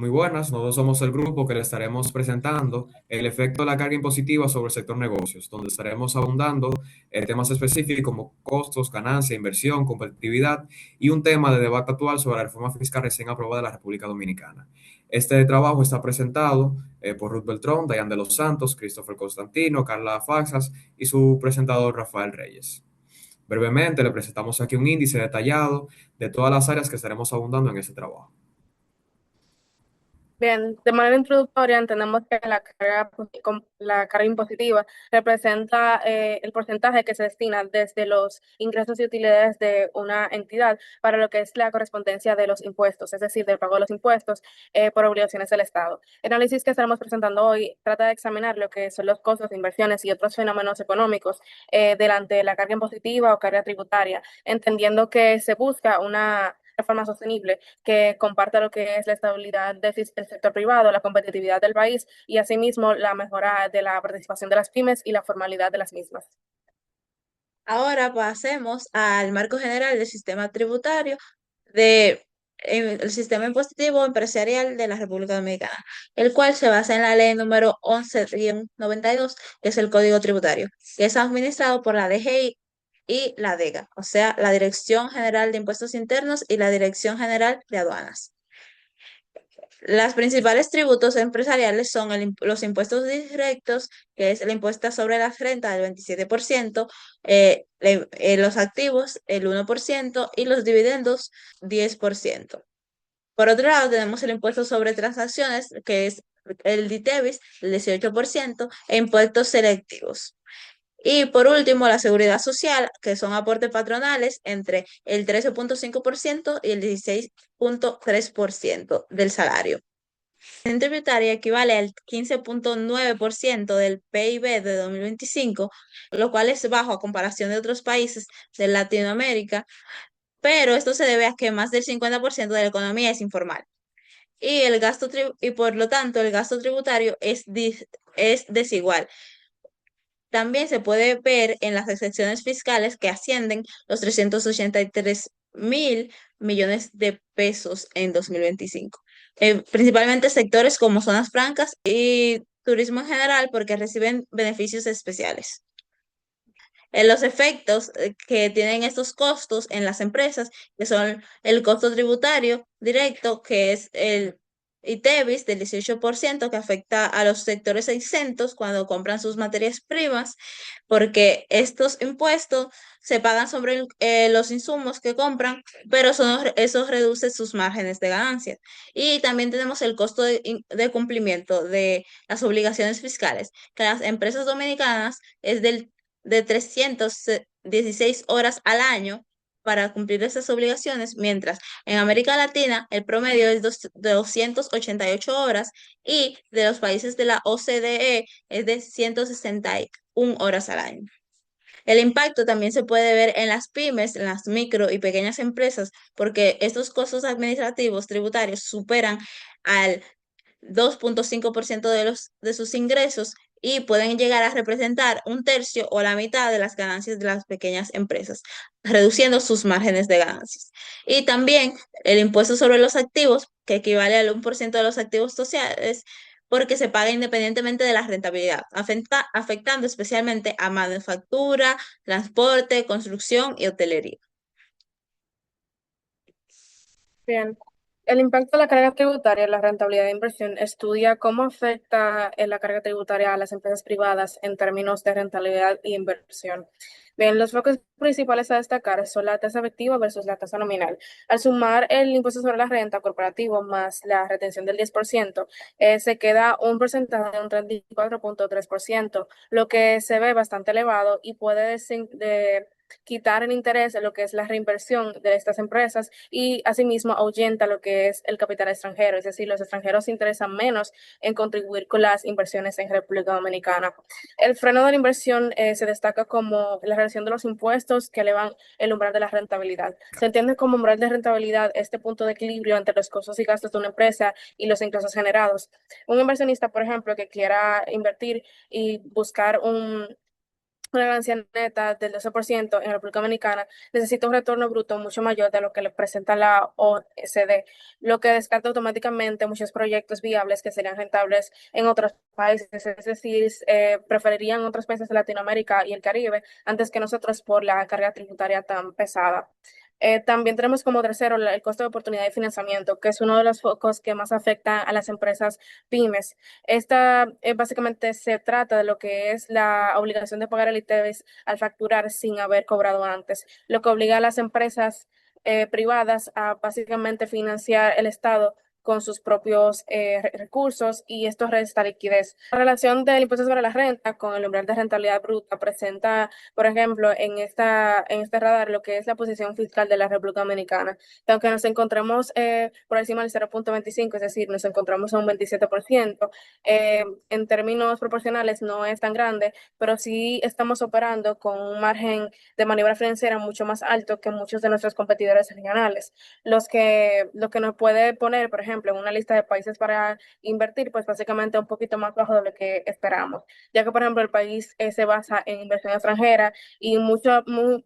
Muy buenas, nosotros somos el grupo que le estaremos presentando el efecto de la carga impositiva sobre el sector negocios, donde estaremos abundando en temas específicos como costos, ganancia, inversión, competitividad y un tema de debate actual sobre la reforma fiscal recién aprobada de la República Dominicana. Este trabajo está presentado por Ruth Beltrón, Dayan de los Santos, Christopher Constantino, Carla Faxas y su presentador Rafael Reyes. Brevemente, le presentamos aquí un índice detallado de todas las áreas que estaremos abundando en ese trabajo. Bien, de manera introductoria entendemos que la carga impositiva representa el porcentaje que se destina desde los ingresos y utilidades de una entidad para lo que es la correspondencia de los impuestos, es decir, del pago de los impuestos por obligaciones del Estado. El análisis que estaremos presentando hoy trata de examinar lo que son los costos de inversiones y otros fenómenos económicos delante de la carga impositiva o carga tributaria, entendiendo que se busca una reforma sostenible que comparta lo que es la estabilidad del sector privado, la competitividad del país y asimismo la mejora de la participación de las pymes y la formalidad de las mismas. Ahora pasemos al marco general del sistema tributario de el sistema impositivo empresarial de la República Dominicana, el cual se basa en la ley número 11-92, que es el Código Tributario, que es administrado por la DGI y la DEGA, o sea, la Dirección General de Impuestos Internos y la Dirección General de Aduanas. Las principales tributos empresariales son los impuestos directos, que es el impuesto sobre la renta del 27%, los activos el 1% y los dividendos 10%. Por otro lado, tenemos el impuesto sobre transacciones, que es el DITEVIS, el 18%, e impuestos selectivos. Y por último, la seguridad social, que son aportes patronales entre el 13,5% y el 16,3% del salario. La tributaria equivale al 15,9% del PIB de 2025, lo cual es bajo a comparación de otros países de Latinoamérica, pero esto se debe a que más del 50% de la economía es informal. Y por lo tanto, el gasto tributario es desigual. También se puede ver en las excepciones fiscales que ascienden los 383.000 millones de pesos en 2025. Principalmente sectores como zonas francas y turismo en general porque reciben beneficios especiales. Los efectos que tienen estos costos en las empresas, que son el costo tributario directo, que es el ITEVIS del 18%, que afecta a los sectores exentos cuando compran sus materias primas, porque estos impuestos se pagan sobre los insumos que compran, pero eso reduce sus márgenes de ganancia. Y también tenemos el costo de cumplimiento de las obligaciones fiscales, que las empresas dominicanas es de 316 horas al año para cumplir esas obligaciones, mientras en América Latina el promedio es de 288 horas y de los países de la OCDE es de 161 horas al año. El impacto también se puede ver en las pymes, en las micro y pequeñas empresas, porque estos costos administrativos tributarios superan al 2,5% de sus ingresos y pueden llegar a representar un tercio o la mitad de las ganancias de las pequeñas empresas, reduciendo sus márgenes de ganancias. Y también el impuesto sobre los activos, que equivale al 1% de los activos sociales, porque se paga independientemente de la rentabilidad, afectando especialmente a manufactura, transporte, construcción y hotelería. Bien, el impacto de la carga tributaria en la rentabilidad de inversión estudia cómo afecta la carga tributaria a las empresas privadas en términos de rentabilidad y inversión. Bien, los focos principales a destacar son la tasa efectiva versus la tasa nominal. Al sumar el impuesto sobre la renta corporativo más la retención del 10%, se queda un porcentaje de un 34,3%, lo que se ve bastante elevado y puede quitar el interés en lo que es la reinversión de estas empresas y asimismo ahuyenta lo que es el capital extranjero, es decir, los extranjeros se interesan menos en contribuir con las inversiones en República Dominicana. El freno de la inversión se destaca como la reducción de los impuestos que elevan el umbral de la rentabilidad. Se entiende como umbral de rentabilidad este punto de equilibrio entre los costos y gastos de una empresa y los ingresos generados. Un inversionista, por ejemplo, que quiera invertir y buscar una ganancia neta del 12% en la República Dominicana, necesita un retorno bruto mucho mayor de lo que le presenta la OECD, lo que descarta automáticamente muchos proyectos viables que serían rentables en otros países, es decir, preferirían otros países de Latinoamérica y el Caribe antes que nosotros por la carga tributaria tan pesada. También tenemos como tercero el costo de oportunidad de financiamiento, que es uno de los focos que más afecta a las empresas pymes. Esta básicamente se trata de lo que es la obligación de pagar el ITEVIS al facturar sin haber cobrado antes, lo que obliga a las empresas privadas a básicamente financiar el Estado con sus propios recursos y esto resta liquidez. La relación del impuesto sobre la renta con el umbral de rentabilidad bruta presenta, por ejemplo, en este radar lo que es la posición fiscal de la República Dominicana. Aunque nos encontremos por encima del 0,25, es decir, nos encontramos a un 27%, en términos proporcionales no es tan grande, pero sí estamos operando con un margen de maniobra financiera mucho más alto que muchos de nuestros competidores regionales. Lo que nos puede poner, por ejemplo, en una lista de países para invertir, pues básicamente un poquito más bajo de lo que esperamos, ya que, por ejemplo, el país se basa en inversión extranjera y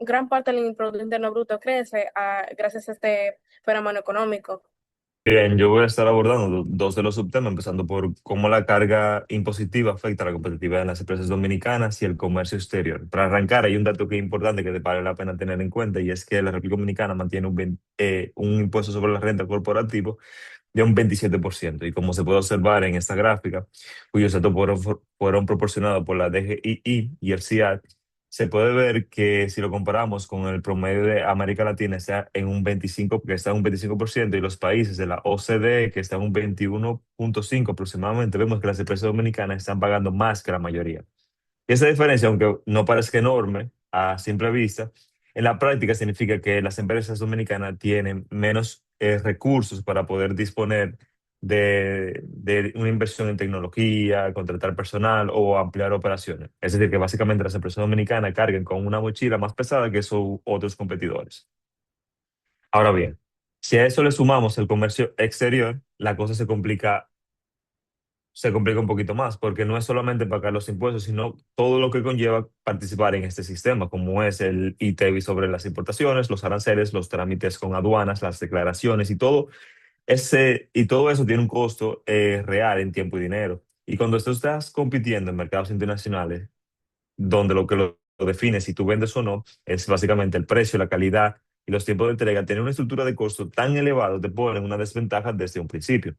gran parte del Producto Interno Bruto crece gracias a este fenómeno económico. Bien, yo voy a estar abordando dos de los subtemas, empezando por cómo la carga impositiva afecta a la competitividad de las empresas dominicanas y el comercio exterior. Para arrancar, hay un dato que es importante que te vale la pena tener en cuenta y es que la República Dominicana mantiene un impuesto sobre la renta corporativo de un 27%. Y como se puede observar en esta gráfica, cuyos datos fueron proporcionados por la DGII y el CIAT, se puede ver que si lo comparamos con el promedio de América Latina, está en un 25, que está en un 25%, y los países de la OCDE, que está en un 21,5 aproximadamente, vemos que las empresas dominicanas están pagando más que la mayoría. Y esa diferencia, aunque no parezca enorme a simple vista, en la práctica significa que las empresas dominicanas tienen menos recursos para poder disponer de una inversión en tecnología, contratar personal o ampliar operaciones. Es decir, que básicamente las empresas dominicanas cargan con una mochila más pesada que sus otros competidores. Ahora bien, si a eso le sumamos el comercio exterior, la cosa se complica un poquito más, porque no es solamente pagar los impuestos, sino todo lo que conlleva participar en este sistema, como es el ITEVI sobre las importaciones, los aranceles, los trámites con aduanas, las declaraciones y todo eso tiene un costo real en tiempo y dinero. Y cuando tú estás compitiendo en mercados internacionales, donde lo que lo define si tú vendes o no es básicamente el precio, la calidad y los tiempos de entrega, tener una estructura de costo tan elevado te pone en una desventaja desde un principio.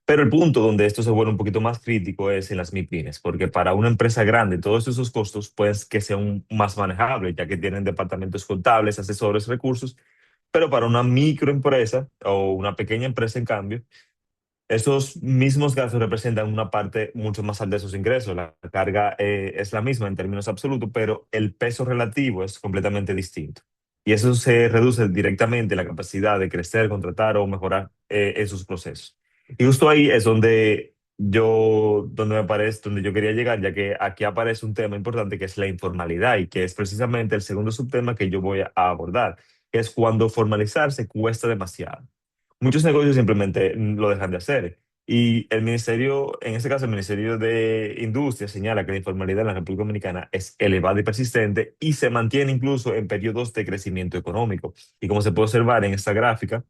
Pero el punto donde esto se vuelve un poquito más crítico es en las MIPIMES, porque para una empresa grande todos esos costos pueden que sean más manejables, ya que tienen departamentos contables, asesores, recursos, pero para una microempresa o una pequeña empresa, en cambio, esos mismos gastos representan una parte mucho más alta de sus ingresos. La carga es la misma en términos absolutos, pero el peso relativo es completamente distinto. Y eso se reduce directamente la capacidad de crecer, contratar o mejorar esos procesos. Y justo ahí es donde yo quería llegar, ya que aquí aparece un tema importante que es la informalidad y que es precisamente el segundo subtema que yo voy a abordar, que es cuando formalizarse cuesta demasiado. Muchos negocios simplemente lo dejan de hacer. Y el ministerio, en este caso el Ministerio de Industria, señala que la informalidad en la República Dominicana es elevada y persistente y se mantiene incluso en periodos de crecimiento económico. Y como se puede observar en esta gráfica,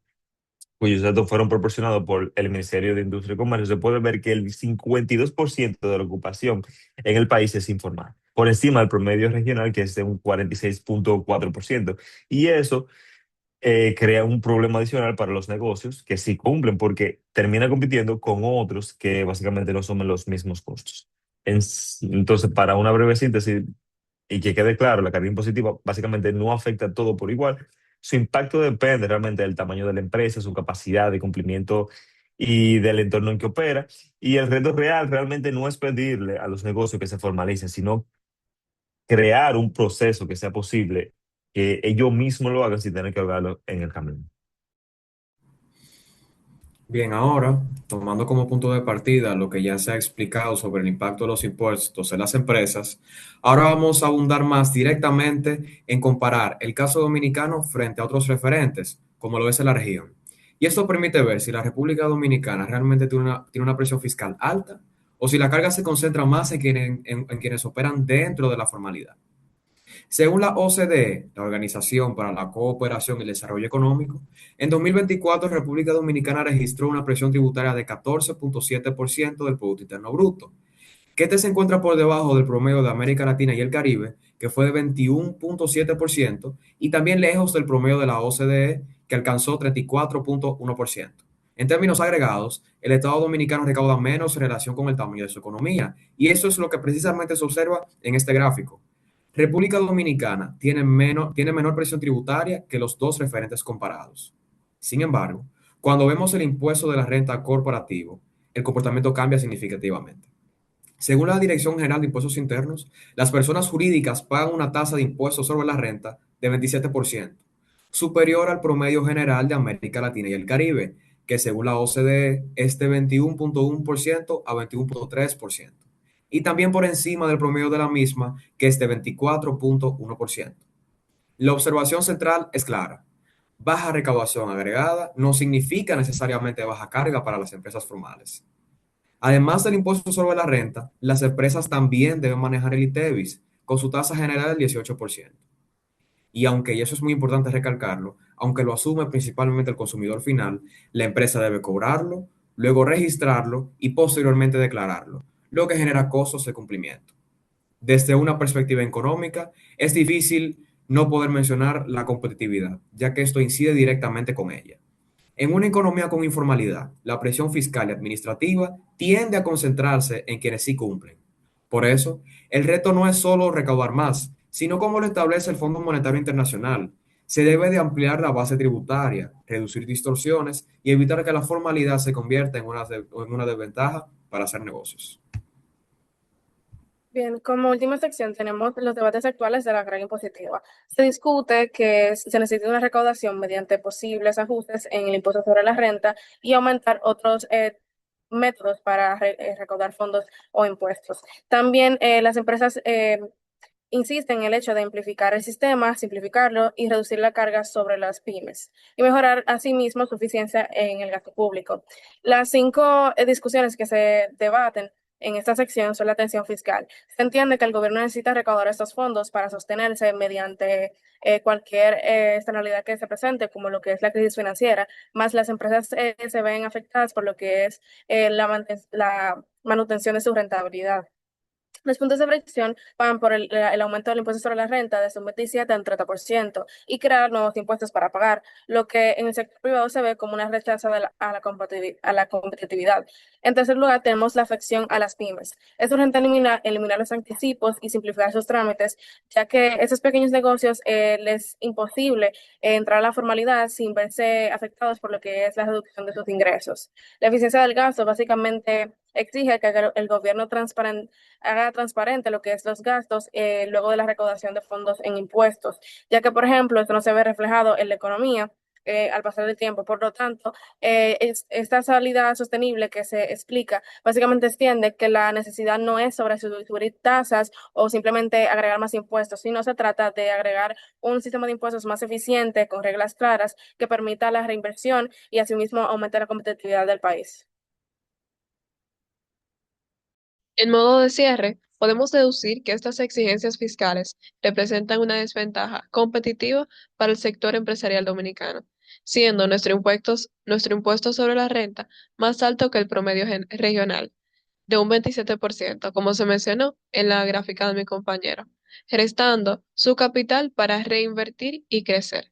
cuyos datos fueron proporcionados por el Ministerio de Industria y Comercio, se puede ver que el 52% de la ocupación en el país es informal, por encima del promedio regional, que es de un 46,4%. Y eso crea un problema adicional para los negocios que sí cumplen porque termina compitiendo con otros que básicamente no son los mismos costos. Entonces, para una breve síntesis y que quede claro, la carga impositiva básicamente no afecta a todo por igual. Su impacto depende realmente del tamaño de la empresa, su capacidad de cumplimiento y del entorno en que opera. Y el reto real realmente no es pedirle a los negocios que se formalicen, sino crear un proceso que sea posible que ellos mismos lo hagan sin tener que ahogarlo en el camino. Bien, ahora, tomando como punto de partida lo que ya se ha explicado sobre el impacto de los impuestos en las empresas, ahora vamos a abundar más directamente en comparar el caso dominicano frente a otros referentes, como lo es en la región. Y esto permite ver si la República Dominicana realmente tiene una presión fiscal alta o o si la carga se concentra más en quienes operan dentro de la formalidad. Según la OCDE, la Organización para la Cooperación y el Desarrollo Económico, en 2024 República Dominicana registró una presión tributaria de 14.7% del Producto Interno Bruto, que este se encuentra por debajo del promedio de América Latina y el Caribe, que fue de 21.7%, y también lejos del promedio de la OCDE, que alcanzó 34.1%. En términos agregados, el Estado dominicano recauda menos en relación con el tamaño de su economía, y eso es lo que precisamente se observa en este gráfico. República Dominicana tiene menor presión tributaria que los dos referentes comparados. Sin embargo, cuando vemos el impuesto de la renta corporativo, el comportamiento cambia significativamente. Según la Dirección General de Impuestos Internos, las personas jurídicas pagan una tasa de impuestos sobre la renta de 27%, superior al promedio general de América Latina y el Caribe, que según la OCDE es de 21.1% a 21.3%, y también por encima del promedio de la misma, que es de 24.1%. La observación central es clara. Baja recaudación agregada no significa necesariamente baja carga para las empresas formales. Además del impuesto sobre la renta, las empresas también deben manejar el ITEVIS con su tasa general del 18%. Y aunque, y eso es muy importante recalcarlo, aunque lo asume principalmente el consumidor final, la empresa debe cobrarlo, luego registrarlo y posteriormente declararlo, lo que genera costos de cumplimiento. Desde una perspectiva económica, es difícil no poder mencionar la competitividad, ya que esto incide directamente con ella. En una economía con informalidad, la presión fiscal y administrativa tiende a concentrarse en quienes sí cumplen. Por eso, el reto no es solo recaudar más, sino como lo establece el Fondo Monetario Internacional. Se debe de ampliar la base tributaria, reducir distorsiones y evitar que la formalidad se convierta en una desventaja para hacer negocios. Bien, como última sección tenemos los debates actuales de la carga impositiva. Se discute que se necesita una recaudación mediante posibles ajustes en el impuesto sobre la renta y aumentar otros métodos para recaudar fondos o impuestos. También las empresas insisten en el hecho de amplificar el sistema, simplificarlo y reducir la carga sobre las pymes y mejorar asimismo su eficiencia en el gasto público. Las cinco discusiones que se debaten en esta sección son la tensión fiscal. Se entiende que el gobierno necesita recaudar estos fondos para sostenerse mediante cualquier externalidad que se presente, como lo que es la crisis financiera, más las empresas se ven afectadas por lo que es la manutención de su rentabilidad. Los puntos de fricción van por el aumento del impuesto sobre la renta desde un 27 a un 30% y crear nuevos impuestos para pagar, lo que en el sector privado se ve como una rechaza a la competitividad. En tercer lugar, tenemos la afección a las pymes. Es urgente eliminar los anticipos y simplificar sus trámites, ya que a esos pequeños negocios les es imposible entrar a la formalidad sin verse afectados por lo que es la reducción de sus ingresos. La eficiencia del gasto básicamente exige que el gobierno haga transparente lo que es los gastos luego de la recaudación de fondos en impuestos, ya que, por ejemplo, esto no se ve reflejado en la economía al pasar el tiempo. Por lo tanto, esta salida sostenible que se explica básicamente extiende que la necesidad no es sobre subir tasas o simplemente agregar más impuestos, sino se trata de agregar un sistema de impuestos más eficiente, con reglas claras, que permita la reinversión y asimismo aumente la competitividad del país. En modo de cierre, podemos deducir que estas exigencias fiscales representan una desventaja competitiva para el sector empresarial dominicano, siendo nuestro impuesto sobre la renta más alto que el promedio regional, de un 27%, como se mencionó en la gráfica de mi compañero, restando su capital para reinvertir y crecer.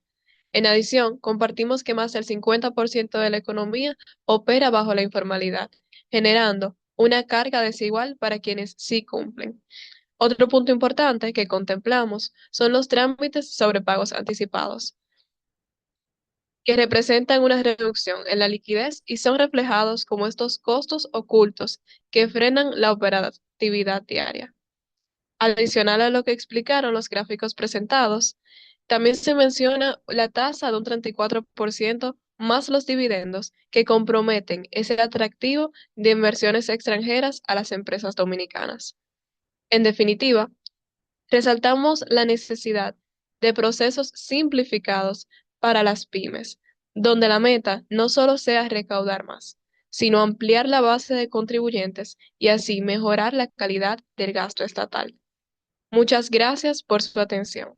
En adición, compartimos que más del 50% de la economía opera bajo la informalidad, generando una carga desigual para quienes sí cumplen. Otro punto importante que contemplamos son los trámites sobre pagos anticipados, que representan una reducción en la liquidez y son reflejados como estos costos ocultos que frenan la operatividad diaria. Adicional a lo que explicaron los gráficos presentados, también se menciona la tasa de un 34% más los dividendos que comprometen ese atractivo de inversiones extranjeras a las empresas dominicanas. En definitiva, resaltamos la necesidad de procesos simplificados para las pymes, donde la meta no solo sea recaudar más, sino ampliar la base de contribuyentes y así mejorar la calidad del gasto estatal. Muchas gracias por su atención.